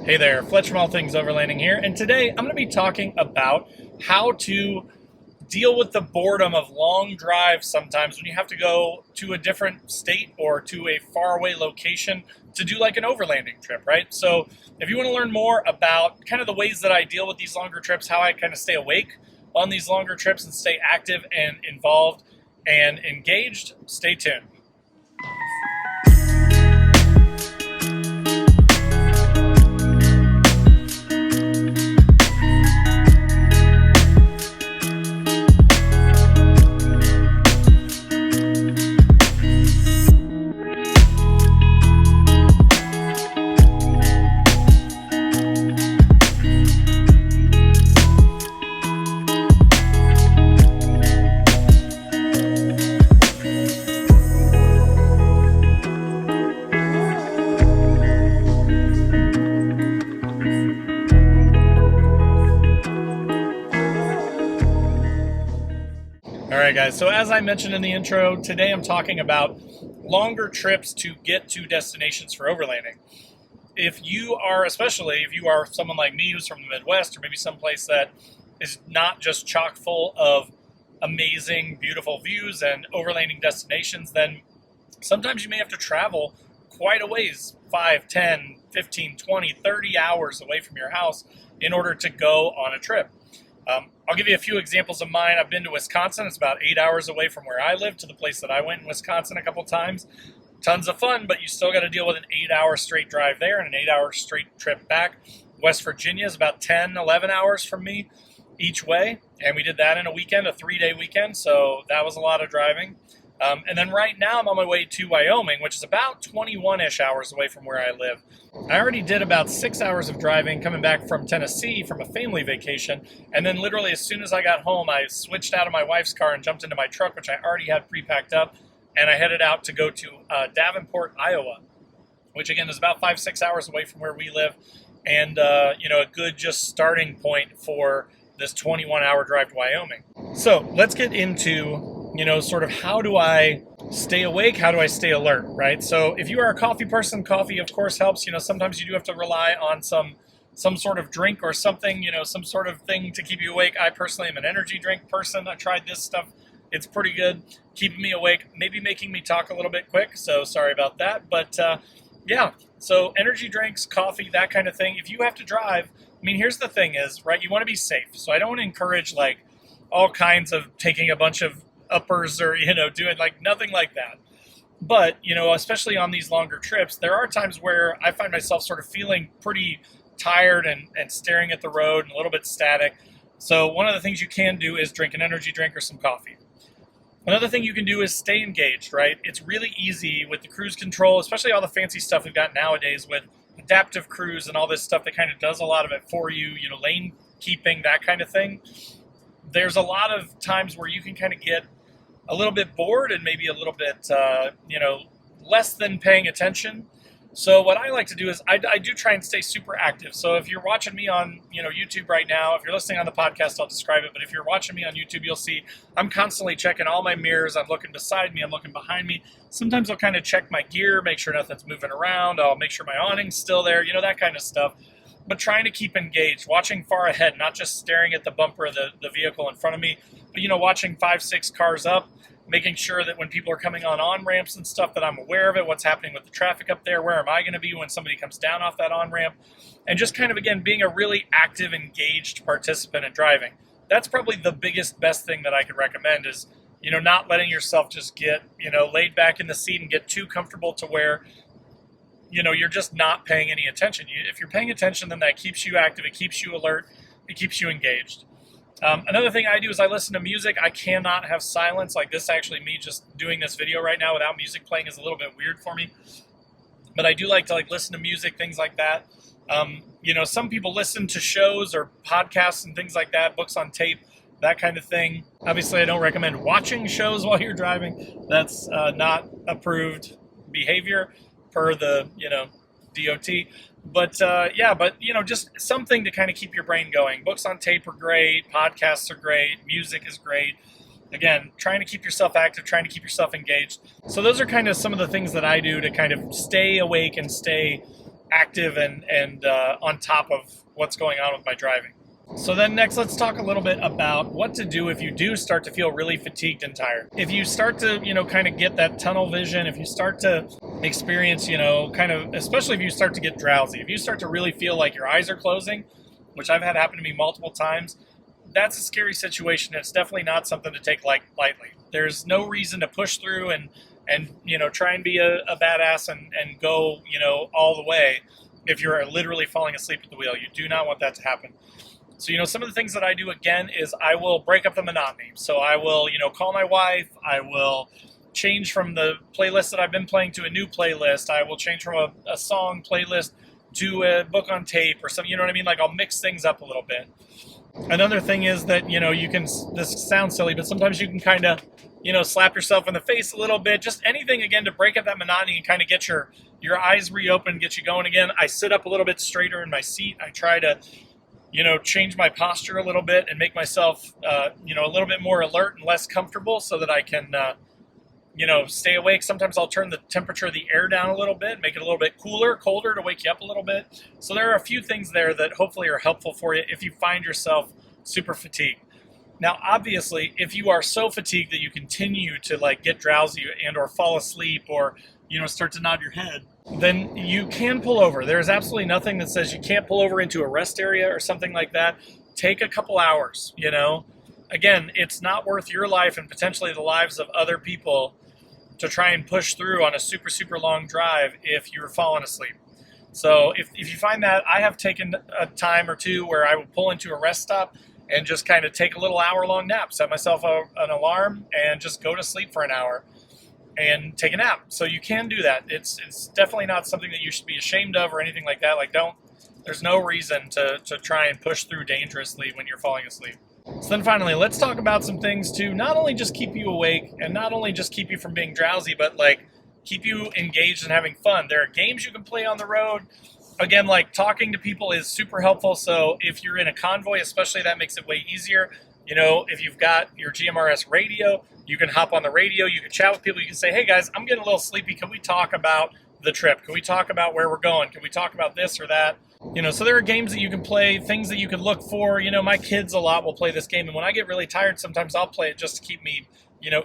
Hey there, Fletch from All Things Overlanding here, and today I'm going to be talking about how to deal with the boredom of long drives sometimes when you have to go to a different state or to a faraway location to do like an overlanding trip, right? So if you want to learn more about kind of the ways that I deal with these longer trips, how I kind of stay awake on these longer trips and stay active and involved and engaged, stay tuned. Alright guys, so as I mentioned in the intro, today I'm talking about longer trips to get to destinations for overlanding. If you are, especially if you are someone like me who's from the Midwest, or maybe someplace that is not just chock full of amazing, beautiful views and overlanding destinations, then sometimes you may have to travel quite a ways, 5, 10, 15, 20, 30 hours away from your house in order to go on a trip. I'll give you a few examples of mine. I've been to Wisconsin. It's about 8 hours away from where I live to the place that I went in Wisconsin a couple times. Tons of fun, but you still got to deal with an 8-hour straight drive there and an 8-hour straight trip back. West Virginia is about 10, 11 hours from me each way, and we did that in a weekend, a 3-day weekend, so that was a lot of driving. And then right now I'm on my way to Wyoming, which is about 21-ish hours away from where I live. I already did about 6 hours of driving coming back from Tennessee from a family vacation, and then literally as soon as I got home, I switched out of my wife's car and jumped into my truck, which I already had pre-packed up, and I headed out to go to Davenport, Iowa, which again is about 5-6 hours away from where we live, and a good just starting point for this 21-hour drive to Wyoming. So let's get into sort of how do I stay awake? How do I stay alert, right? So if you are a coffee person, coffee of course helps. Sometimes you do have to rely on some sort of drink or something, some sort of thing to keep you awake. I personally am an energy drink person. I tried this stuff. It's pretty good, keeping me awake, maybe making me talk a little bit quick. So sorry about that. But yeah, so energy drinks, coffee, that kind of thing. If you have to drive, here's the thing is, right, you want to be safe. So I don't want to encourage like all kinds of taking a bunch of uppers or, doing like nothing like that. But, especially on these longer trips, there are times where I find myself sort of feeling pretty tired and staring at the road and a little bit static. So one of the things you can do is drink an energy drink or some coffee. Another thing you can do is stay engaged, right? It's really easy with the cruise control, especially all the fancy stuff we've got nowadays with adaptive cruise and all this stuff that kind of does a lot of it for you, lane keeping, that kind of thing. There's a lot of times where you can kind of get a little bit bored and maybe a little bit, less than paying attention. So what I like to do is I do try and stay super active. So if you're watching me on, YouTube right now, if you're listening on the podcast, I'll describe it. But if you're watching me on YouTube, you'll see I'm constantly checking all my mirrors. I'm looking beside me. I'm looking behind me. Sometimes I'll kind of check my gear, make sure nothing's moving around. I'll make sure my awning's still there, that kind of stuff. But trying to keep engaged, watching far ahead, not just staring at the bumper of the vehicle in front of me, but, watching 5-6 cars up, making sure that when people are coming on ramps and stuff that I'm aware of it, what's happening with the traffic up there, where am I going to be when somebody comes down off that on-ramp, and just kind of, again, being a really active, engaged participant in driving. That's probably the best thing that I could recommend is, not letting yourself just get, laid back in the seat and get too comfortable to where, you're just not paying any attention. If you're paying attention, then that keeps you active, it keeps you alert, it keeps you engaged. Another thing I do is I listen to music. I cannot have silence. Like this, actually, me just doing this video right now without music playing is a little bit weird for me. But I do like to listen to music, things like that. Some people listen to shows or podcasts and things like that, books on tape, that kind of thing. Obviously, I don't recommend watching shows while you're driving. That's not approved behavior per the, DOT. But just something to kind of keep your brain going. Books on tape are great. Podcasts are great. Music is great. Again, trying to keep yourself active, trying to keep yourself engaged. So those are kind of some of the things that I do to kind of stay awake and stay active and on top of what's going on with my driving. So then next, let's talk a little bit about what to do if you do start to feel really fatigued and tired. If you start to, kind of get that tunnel vision, if you start to experience, kind of, especially if you start to get drowsy, if you start to really feel like your eyes are closing, which I've had happen to me multiple times, that's a scary situation. It's definitely not something to take lightly. There's no reason to push through and try and be a badass and go, all the way if you're literally falling asleep at the wheel. You do not want that to happen. So, some of the things that I do, again, is I will break up the monotony. So I will, call my wife. I will change from the playlist that I've been playing to a new playlist. I will change from a song playlist to a book on tape or something, you know what I mean? Like, I'll mix things up a little bit. Another thing is that, you can, this sounds silly, but sometimes you can kind of, slap yourself in the face a little bit. Just anything, again, to break up that monotony and kind of get your eyes reopened, get you going again. I sit up a little bit straighter in my seat. I try to, change my posture a little bit and make myself, a little bit more alert and less comfortable so that I can, stay awake. Sometimes I'll turn the temperature of the air down a little bit, make it a little bit colder to wake you up a little bit. So there are a few things there that hopefully are helpful for you if you find yourself super fatigued. Now, obviously, if you are so fatigued that you continue to get drowsy and or fall asleep or, start to nod your head, then you can pull over. There's absolutely nothing that says you can't pull over into a rest area or something like that. Take a couple hours, Again, it's not worth your life and potentially the lives of other people to try and push through on a super, super long drive if you're falling asleep. So if you find that, I have taken a time or two where I will pull into a rest stop and just kind of take a little hour-long nap, set myself an alarm, and just go to sleep for an hour and take a nap. So you can do that. It's definitely not something that you should be ashamed of or anything like that. There's no reason to try and push through dangerously when you're falling asleep. So then finally, let's talk about some things to not only just keep you awake and not only just keep you from being drowsy, but keep you engaged and having fun. There are games you can play on the road. Again, talking to people is super helpful. So if you're in a convoy, especially, that makes it way easier. If you've got your GMRS radio, you can hop on the radio, you can chat with people, you can say, hey guys, I'm getting a little sleepy. Can we talk about the trip? Can we talk about where we're going? Can we talk about this or that? So there are games that you can play, things that you can look for. My kids a lot will play this game. And when I get really tired, sometimes I'll play it just to keep me,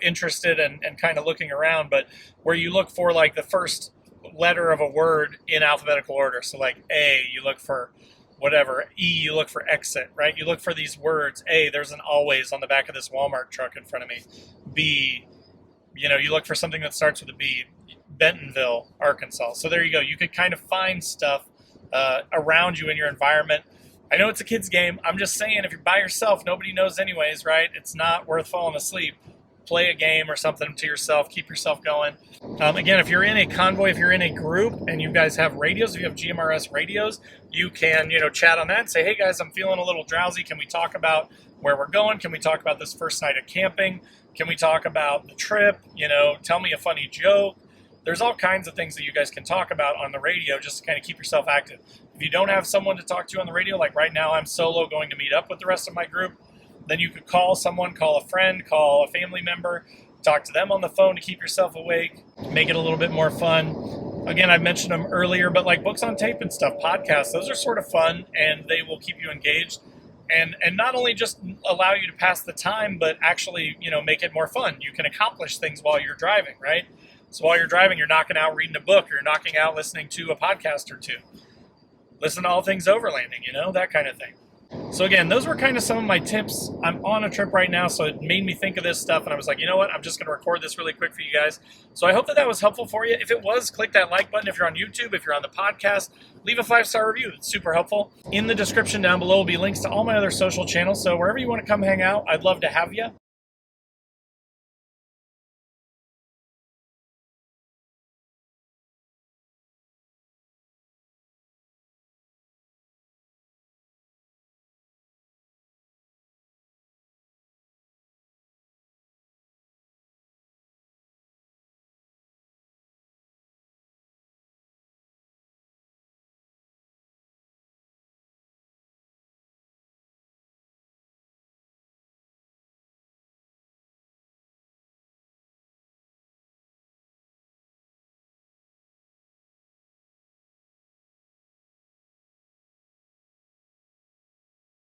interested and kind of looking around. But where you look for the first letter of a word in alphabetical order. So A, you look for whatever. E, you look for exit, right? You look for these words. A, there's an always on the back of this Walmart truck in front of me. B, you look for something that starts with a B. Bentonville, Arkansas. So there you go. You could kind of find stuff around you in your environment. I know it's a kid's game. I'm just saying, if you're by yourself, nobody knows anyways, right? It's not worth falling asleep. Play a game or something to yourself. Keep yourself going. Again, if you're in a convoy, if you're in a group and you guys have radios, if you have GMRS radios, you can, chat on that and say, hey guys, I'm feeling a little drowsy. Can we talk about where we're going? Can we talk about this first night of camping? Can we talk about the trip? Tell me a funny joke. There's all kinds of things that you guys can talk about on the radio just to kind of keep yourself active. If you don't have someone to talk to on the radio, like right now I'm solo going to meet up with the rest of my group, then you could call someone, call a friend, call a family member, talk to them on the phone to keep yourself awake, make it a little bit more fun. Again, I mentioned them earlier, but books on tape and stuff, podcasts, those are sort of fun and they will keep you engaged and not only just allow you to pass the time, but actually, make it more fun. You can accomplish things while you're driving, right? So while you're driving, you're knocking out reading a book, or you're knocking out listening to a podcast or two. Listen to all things overlanding, that kind of thing. So again, those were kind of some of my tips. I'm on a trip right now, so it made me think of this stuff, and I was like, you know what, I'm just going to record this really quick for you guys. So I hope that was helpful for you. If it was, click that like button. If you're on YouTube, if you're on the podcast, leave a 5-star review. It's super helpful. In the description down below will be links to all my other social channels, so wherever you want to come hang out, I'd love to have you.